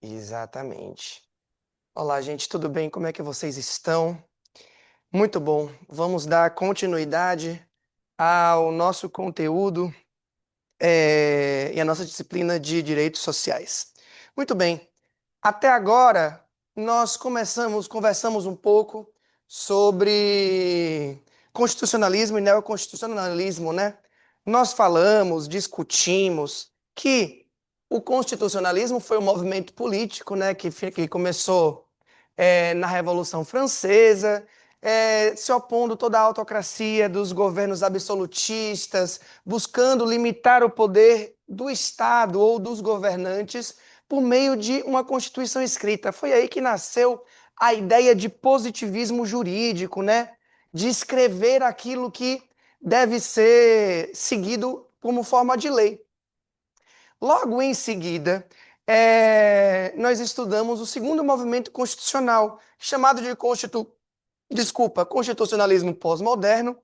Exatamente. Olá, gente, tudo bem? Como é que vocês estão? Muito bom. Vamos dar continuidade ao nosso conteúdo e à nossa disciplina de Direitos Sociais. Muito bem. Até agora, nós conversamos um pouco sobre constitucionalismo e neoconstitucionalismo, né? Nós falamos, discutimos que o constitucionalismo foi um movimento político, né, que começou na Revolução Francesa, se opondo toda a autocracia dos governos absolutistas, buscando limitar o poder do Estado ou dos governantes por meio de uma Constituição escrita. Foi aí que nasceu a ideia de positivismo jurídico, né? De escrever aquilo que deve ser seguido como forma de lei. Logo em seguida, nós estudamos o segundo movimento constitucional, chamado de constitucionalismo pós-moderno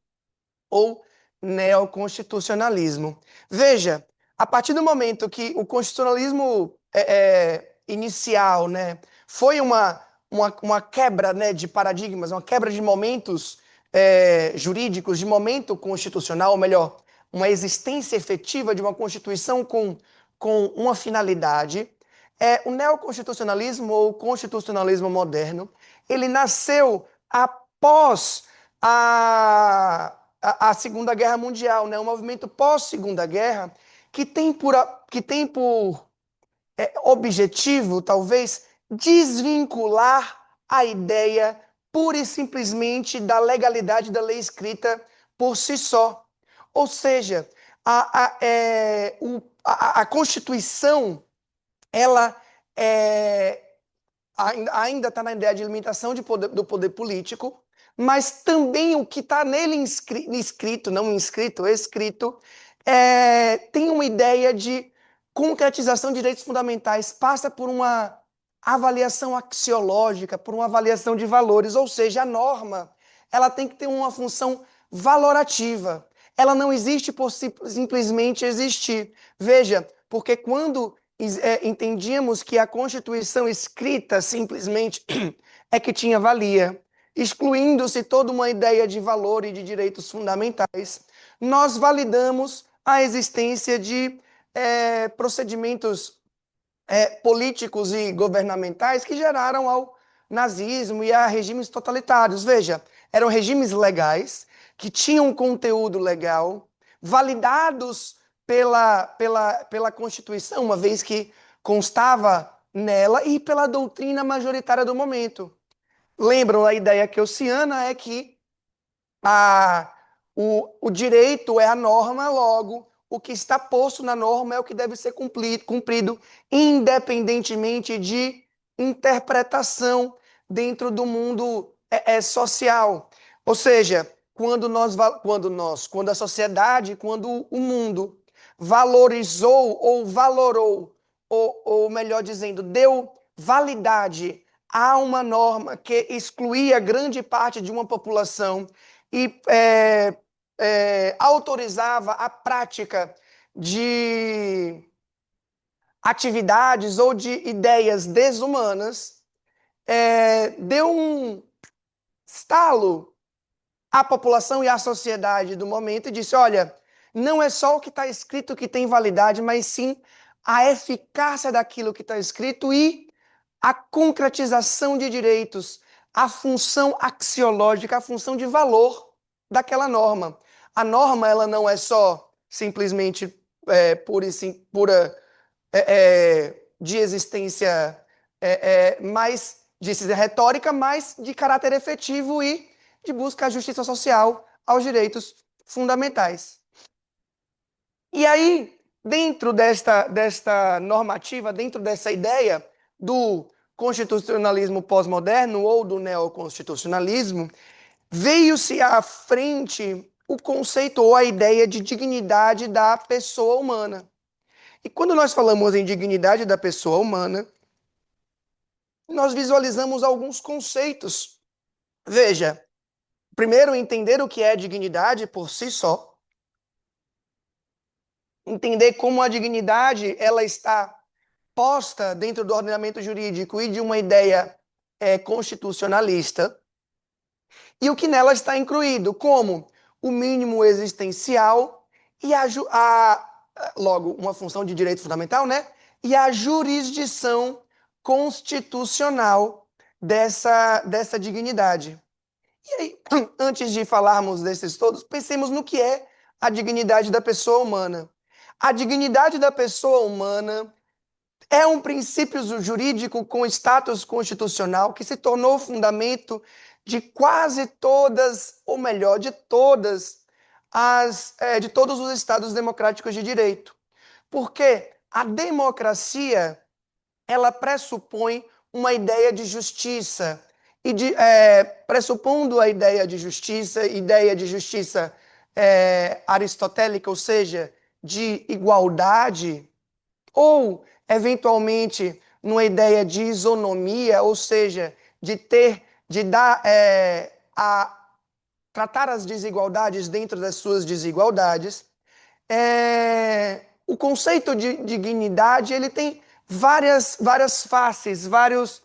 ou neoconstitucionalismo. Veja, a partir do momento que o constitucionalismo inicial, né, foi uma quebra, né, de paradigmas, uma quebra de momentos jurídicos, de momento constitucional, ou melhor, uma existência efetiva de uma Constituição com uma finalidade, o neoconstitucionalismo ou constitucionalismo moderno, ele nasceu após a Segunda Guerra Mundial, né? Um movimento pós-Segunda Guerra que tem por objetivo, talvez, desvincular a ideia pura e simplesmente da legalidade da lei escrita por si só. Ou seja, a Constituição, ela ainda está na ideia de limitação do poder político, mas também o que está nele escrito, não inscrito, escrito, tem uma ideia de concretização de direitos fundamentais, passa por uma avaliação axiológica, por uma avaliação de valores, ou seja, a norma ela tem que ter uma função valorativa. Ela não existe por simplesmente existir. Veja, porque quando entendíamos que a Constituição escrita simplesmente é que tinha valia, excluindo-se toda uma ideia de valor e de direitos fundamentais, nós validamos a existência de procedimentos políticos e governamentais que geraram ao nazismo e a regimes totalitários. Veja, eram regimes legais, que tinham um conteúdo legal, validados pela Constituição, uma vez que constava nela, e pela doutrina majoritária do momento. Lembram, a ideia keyosiana é que o direito é a norma, logo, o que está posto na norma é o que deve ser cumprido independentemente de interpretação dentro do mundo social. Ou seja, quando a sociedade, quando o mundo valorizou ou valorou, ou melhor dizendo, deu validade a uma norma que excluía grande parte de uma população e autorizava a prática de atividades ou de ideias desumanas, deu um estalo à população e à sociedade do momento e disse: olha, não é só o que está escrito que tem validade, mas sim a eficácia daquilo que está escrito e a concretização de direitos, a função axiológica, a função de valor daquela norma. A norma, ela não é só simplesmente pura de existência, mais de existência retórica, mas de caráter efetivo e de busca à justiça social, aos direitos fundamentais. E aí, dentro desta normativa, dentro dessa ideia do constitucionalismo pós-moderno ou do neoconstitucionalismo, veio-se à frente o conceito ou a ideia de dignidade da pessoa humana. E quando nós falamos em dignidade da pessoa humana, nós visualizamos alguns conceitos. Veja, primeiro, entender o que é dignidade por si só. Entender como a dignidade ela está posta dentro do ordenamento jurídico e de uma ideia constitucionalista, e o que nela está incluído, como o mínimo existencial e logo, uma função de direito fundamental, né? E a jurisdição constitucional dessa dignidade. E aí, antes de falarmos desses todos, pensemos no que é a dignidade da pessoa humana. A dignidade da pessoa humana é um princípio jurídico com status constitucional que se tornou fundamento de quase todas, ou melhor, de todos os estados democráticos de direito. Porque a democracia, ela pressupõe uma ideia de justiça. E pressupondo a ideia de justiça aristotélica, ou seja, de igualdade, ou, eventualmente, numa ideia de isonomia, ou seja, tratar as desigualdades dentro das suas desigualdades, o conceito de dignidade ele tem várias faces, várias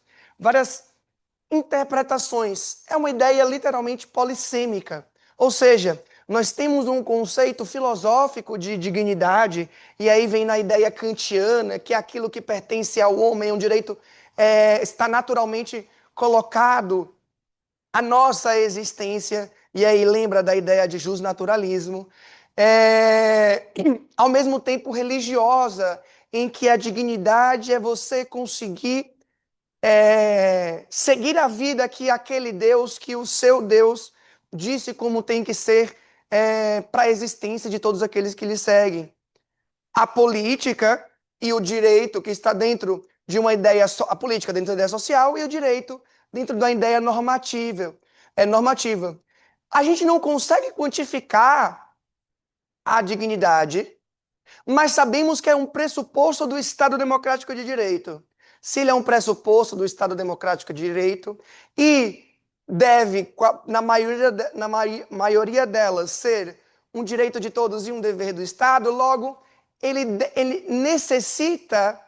interpretações. É uma ideia literalmente polissêmica. Ou seja, nós temos um conceito filosófico de dignidade, e aí vem na ideia kantiana, que é aquilo que pertence ao homem, é um direito está naturalmente colocado à nossa existência, e aí lembra da ideia de justnaturalismo, ao mesmo tempo religiosa, em que a dignidade é você conseguir seguir a vida que aquele Deus, que o seu Deus disse como tem que ser para a existência de todos aqueles que lhe seguem. A política e o direito que está dentro de uma ideia, a política dentro da ideia social e o direito dentro da ideia normativa. A gente não consegue quantificar a dignidade, mas sabemos que é um pressuposto do Estado Democrático de Direito. Se ele é um pressuposto do Estado Democrático de Direito e deve, na maioria delas, ser um direito de todos e um dever do Estado, logo, ele necessita,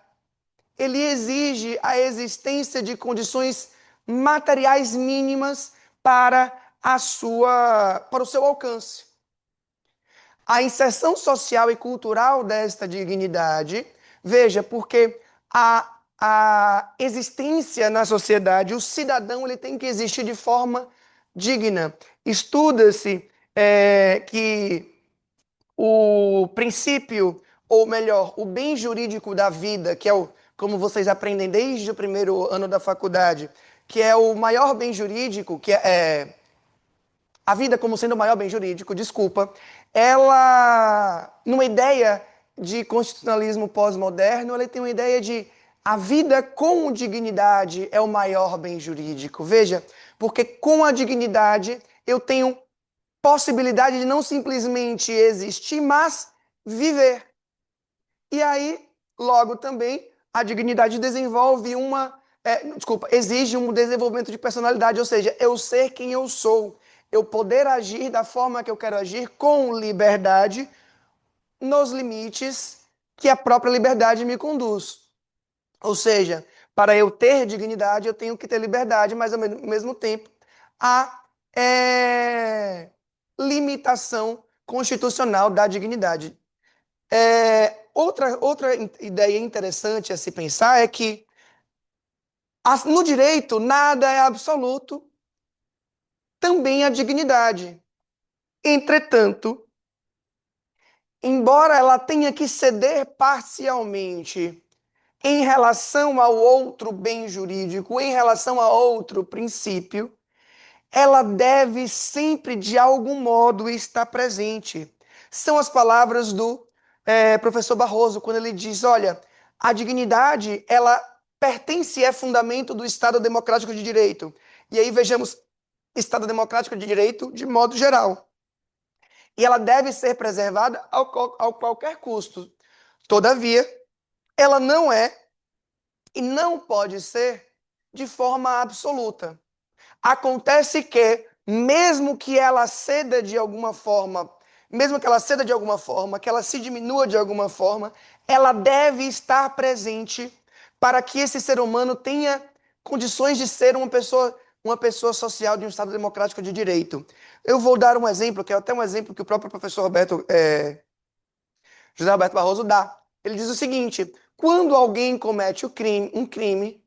ele exige a existência de condições materiais mínimas para o seu alcance. A inserção social e cultural desta dignidade, veja, porque a existência na sociedade, o cidadão ele tem que existir de forma digna. Estuda-se que o princípio, ou melhor, o bem jurídico da vida, que é como vocês aprendem desde o primeiro ano da faculdade, que é o maior bem jurídico, que é a vida como sendo o maior bem jurídico, desculpa, ela, numa ideia de constitucionalismo pós-moderno, ela tem uma ideia de a vida com dignidade é o maior bem jurídico. Veja, porque com a dignidade eu tenho possibilidade de não simplesmente existir, mas viver. E aí, logo também, a dignidade desenvolve exige um desenvolvimento de personalidade, ou seja, eu ser quem eu sou. Eu poder agir da forma que eu quero agir com liberdade, nos limites que a própria liberdade me conduz. Ou seja, para eu ter dignidade, eu tenho que ter liberdade, mas ao mesmo tempo a limitação constitucional da dignidade. Outra ideia interessante a se pensar é que no direito nada é absoluto, também a dignidade. Entretanto, embora ela tenha que ceder parcialmente em relação ao outro bem jurídico, em relação a outro princípio, ela deve sempre, de algum modo, estar presente. São as palavras do professor Barroso, quando ele diz, olha, a dignidade, ela pertence e é fundamento do Estado Democrático de Direito. E aí vejamos Estado Democrático de Direito de modo geral. E ela deve ser preservada a qualquer custo. Todavia, ela não é e não pode ser de forma absoluta. Acontece que, mesmo que ela ceda de alguma forma, que ela se diminua de alguma forma, ela deve estar presente para que esse ser humano tenha condições de ser uma pessoa social de um Estado democrático de direito. Eu vou dar um exemplo, que é até um exemplo que o próprio professor José Roberto Barroso dá. Ele diz o seguinte: quando alguém comete um crime,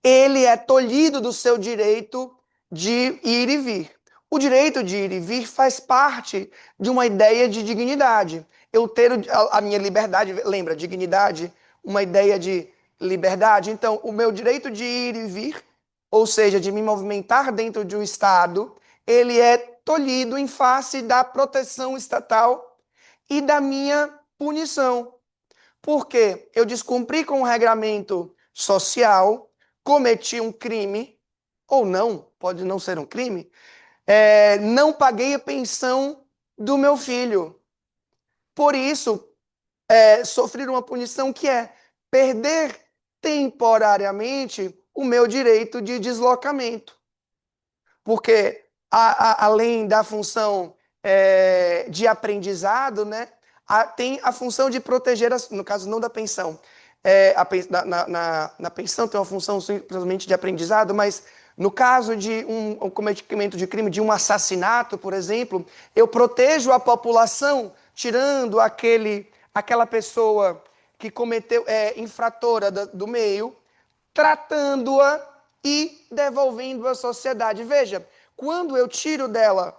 ele é tolhido do seu direito de ir e vir. O direito de ir e vir faz parte de uma ideia de dignidade. Eu ter a minha liberdade, lembra, dignidade, uma ideia de liberdade. Então, o meu direito de ir e vir, ou seja, de me movimentar dentro de um Estado, ele é tolhido em face da proteção estatal e da minha punição. Porque eu descumpri com o regramento social, cometi um crime, ou não, pode não ser um crime, não paguei a pensão do meu filho. Por isso, sofrer uma punição que é perder temporariamente o meu direito de deslocamento. Porque, além da função de aprendizado, né, tem a função de proteger, no caso não da pensão, na pensão tem uma função simplesmente de aprendizado, mas no caso de um cometimento de crime, de um assassinato, por exemplo, eu protejo a população, tirando aquela pessoa que cometeu, infratora do meio, tratando-a e devolvendo à sociedade. Veja, quando eu tiro dela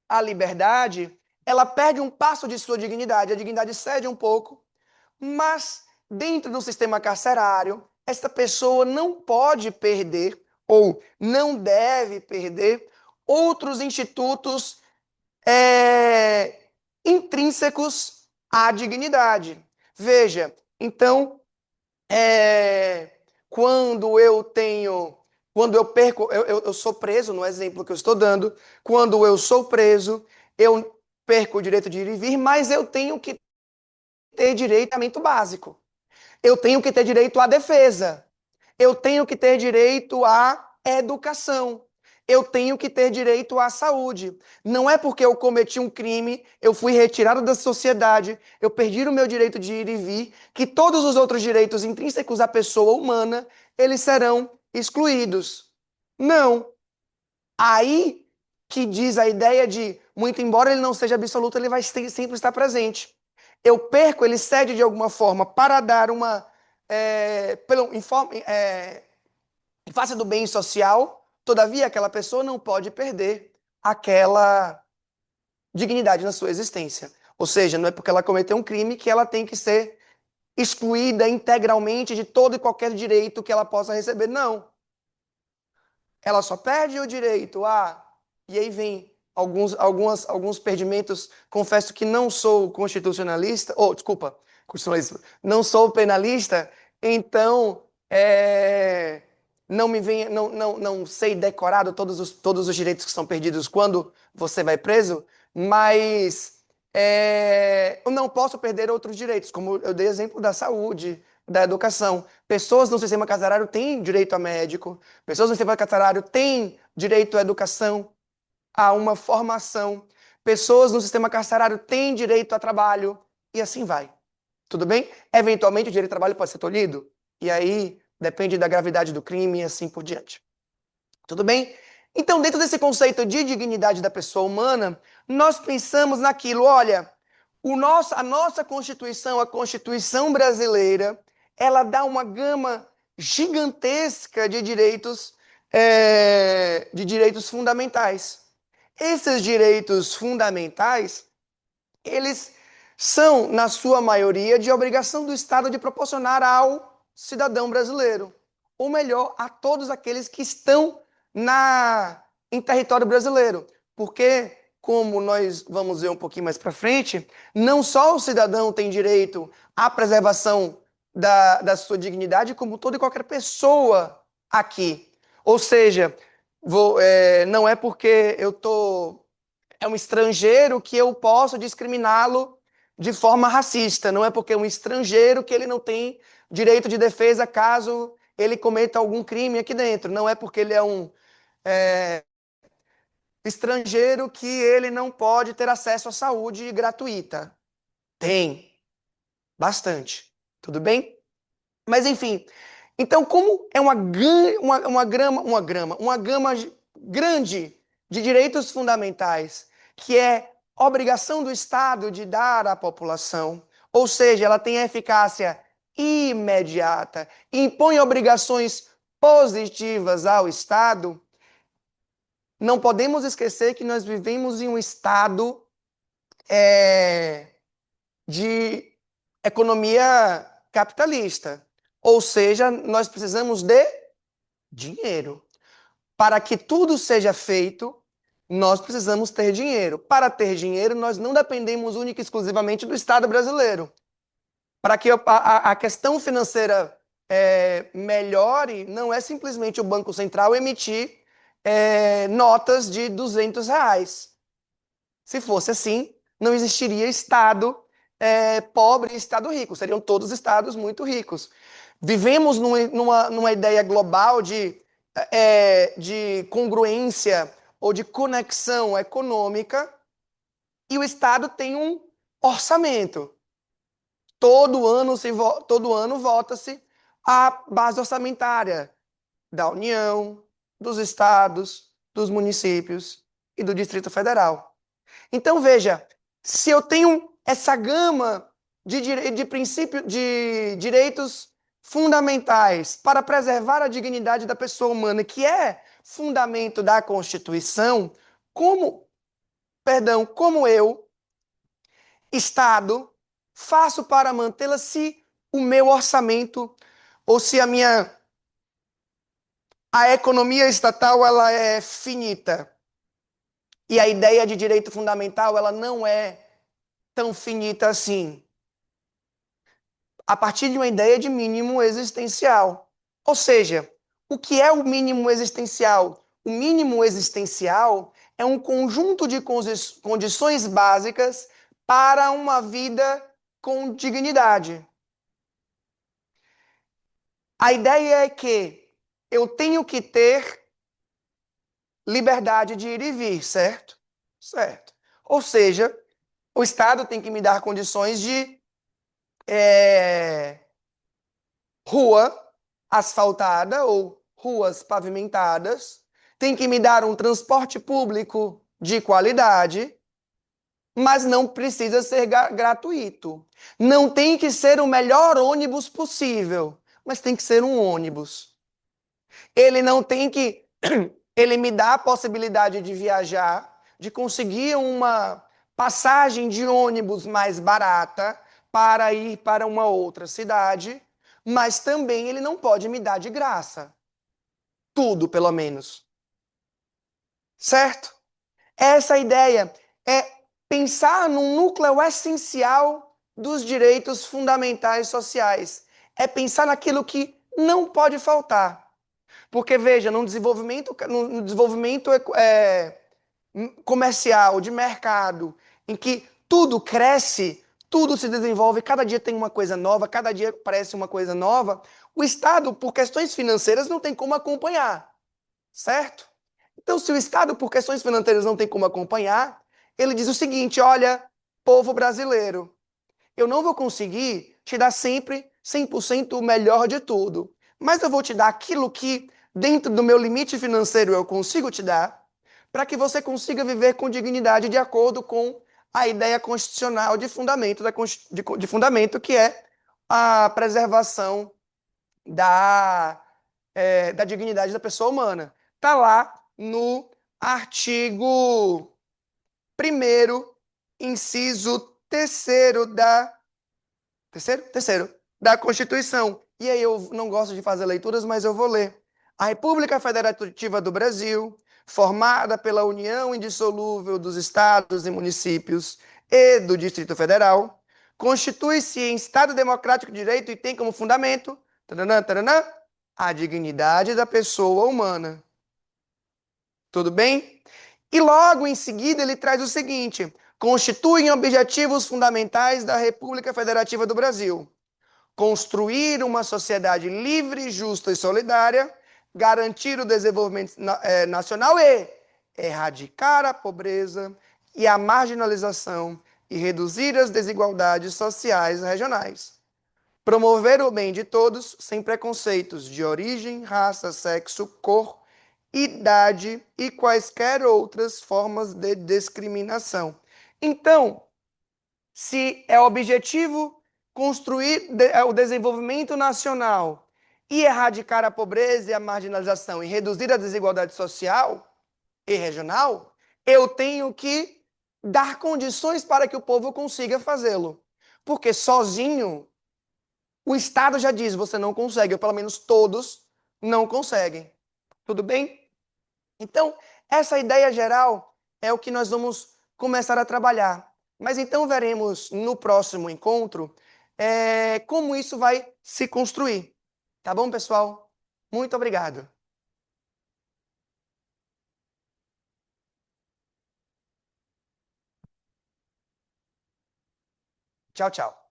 a liberdade, ela perde um passo de sua dignidade, a dignidade cede um pouco, mas dentro do sistema carcerário, esta pessoa não pode perder ou não deve perder outros institutos intrínsecos à dignidade. Veja, então, é, quando eu tenho, quando eu perco, eu sou preso, no exemplo que eu estou dando, quando eu sou preso, eu perco o direito de ir e vir, mas eu tenho que ter direito a alimento básico. Eu tenho que ter direito à defesa. Eu tenho que ter direito à educação. Eu tenho que ter direito à saúde. Não é porque eu cometi um crime, eu fui retirado da sociedade, eu perdi o meu direito de ir e vir, que todos os outros direitos intrínsecos à pessoa humana, eles serão excluídos. Não. Aí que diz a ideia de, muito embora ele não seja absoluto, ele vai sempre estar presente. Eu perco, ele cede de alguma forma para dar uma em face do bem social, todavia aquela pessoa não pode perder aquela dignidade na sua existência. Ou seja, não é porque ela cometeu um crime que ela tem que ser excluída integralmente de todo e qualquer direito que ela possa receber. Não. Ela só perde o direito a... E aí vem alguns perdimentos. Confesso que não sou constitucionalista, desculpa, constitucionalista, não sou penalista, então não me vem, não sei decorado todos os direitos que são perdidos quando você vai preso, mas eu não posso perder outros direitos, como eu dei exemplo da saúde, da educação. Pessoas no sistema carcerário têm direito a médico, pessoas no sistema carcerário têm direito à educação, a uma formação. Pessoas no sistema carcerário têm direito a trabalho e assim vai. Tudo bem? Eventualmente o direito ao trabalho pode ser tolhido e aí depende da gravidade do crime e assim por diante. Tudo bem? Então, dentro desse conceito de dignidade da pessoa humana, nós pensamos naquilo, olha, a nossa Constituição, a Constituição brasileira, ela dá uma gama gigantesca de direitos fundamentais. Esses direitos fundamentais, eles são, na sua maioria, de obrigação do Estado de proporcionar ao cidadão brasileiro, ou melhor, a todos aqueles que estão em território brasileiro. Porque, como nós vamos ver um pouquinho mais para frente, não só o cidadão tem direito à preservação da sua dignidade, como toda e qualquer pessoa aqui. Ou seja, não é porque é um estrangeiro que eu posso discriminá-lo de forma racista. Não é porque é um estrangeiro que ele não tem direito de defesa caso ele cometa algum crime aqui dentro. Não é porque ele é um estrangeiro que ele não pode ter acesso à saúde gratuita. Tem, bastante. Tudo bem? Mas enfim, então como é uma gama grande de direitos fundamentais, que é obrigação do Estado de dar à população, ou seja, ela tem eficácia imediata, impõe obrigações positivas ao Estado, não podemos esquecer que nós vivemos em um estado de economia capitalista. Ou seja, nós precisamos de dinheiro. Para que tudo seja feito, nós precisamos ter dinheiro. Para ter dinheiro, nós não dependemos única e exclusivamente do Estado brasileiro. Para que a questão financeira melhore, não é simplesmente o Banco Central emitir notas de R$ 200. Se fosse assim, não existiria Estado pobre e Estado rico. Seriam todos estados muito ricos. Vivemos numa ideia global de congruência ou de conexão econômica e o Estado tem um orçamento. Todo ano vota-se a base orçamentária da União, dos estados, dos municípios e do Distrito Federal. Então, veja, se eu tenho essa gama de princípios, de direitos fundamentais para preservar a dignidade da pessoa humana, que é fundamento da Constituição, como eu, Estado, faço para mantê-la se o meu orçamento ou se a economia estatal ela é finita e a ideia de direito fundamental ela não é tão finita assim, a partir de uma ideia de mínimo existencial. Ou seja, o que é o mínimo existencial? O mínimo existencial é um conjunto de condições básicas para uma vida com dignidade. A ideia é que eu tenho que ter liberdade de ir e vir, certo? Certo. Ou seja, o Estado tem que me dar condições de rua asfaltada ou ruas pavimentadas, tem que me dar um transporte público de qualidade, mas não precisa ser gratuito. Não tem que ser o melhor ônibus possível, mas tem que ser um ônibus. Ele não tem que. Ele me dá a possibilidade de viajar, de conseguir uma passagem de ônibus mais barata para ir para uma outra cidade, mas também ele não pode me dar de graça. Tudo, pelo menos. Certo? Essa ideia é pensar num núcleo essencial dos direitos fundamentais sociais. É pensar naquilo que não pode faltar. Porque, veja, no desenvolvimento comercial, de mercado, em que tudo cresce, tudo se desenvolve, cada dia tem uma coisa nova, cada dia parece uma coisa nova, o Estado, por questões financeiras, não tem como acompanhar, certo? Então, se o Estado, por questões financeiras, não tem como acompanhar, ele diz o seguinte: olha, povo brasileiro, eu não vou conseguir te dar sempre 100% o melhor de tudo, mas eu vou te dar aquilo que, dentro do meu limite financeiro, eu consigo te dar, para que você consiga viver com dignidade de acordo com a ideia constitucional de fundamento, de fundamento que é a preservação da dignidade da pessoa humana. Está lá no artigo 1º, inciso terceiro da Constituição. E aí eu não gosto de fazer leituras, mas eu vou ler. A República Federativa do Brasil, formada pela união indissolúvel dos estados e municípios e do Distrito Federal, constitui-se em Estado democrático de direito e tem como fundamento taranã, taranã, a dignidade da pessoa humana. Tudo bem? E logo em seguida ele traz o seguinte: constituem objetivos fundamentais da República Federativa do Brasil. Construir uma sociedade livre, justa e solidária, garantir o desenvolvimento nacional e erradicar a pobreza e a marginalização e reduzir as desigualdades sociais regionais. Promover o bem de todos sem preconceitos de origem, raça, sexo, cor, idade e quaisquer outras formas de discriminação. Então, se é objetivo construir o desenvolvimento nacional e erradicar a pobreza e a marginalização e reduzir a desigualdade social e regional, eu tenho que dar condições para que o povo consiga fazê-lo. Porque sozinho, o Estado já diz, você não consegue, ou pelo menos todos não conseguem. Tudo bem? Então, essa ideia geral é o que nós vamos começar a trabalhar. Mas então veremos no próximo encontro como isso vai se construir. Tá bom, pessoal? Muito obrigado. Tchau, tchau.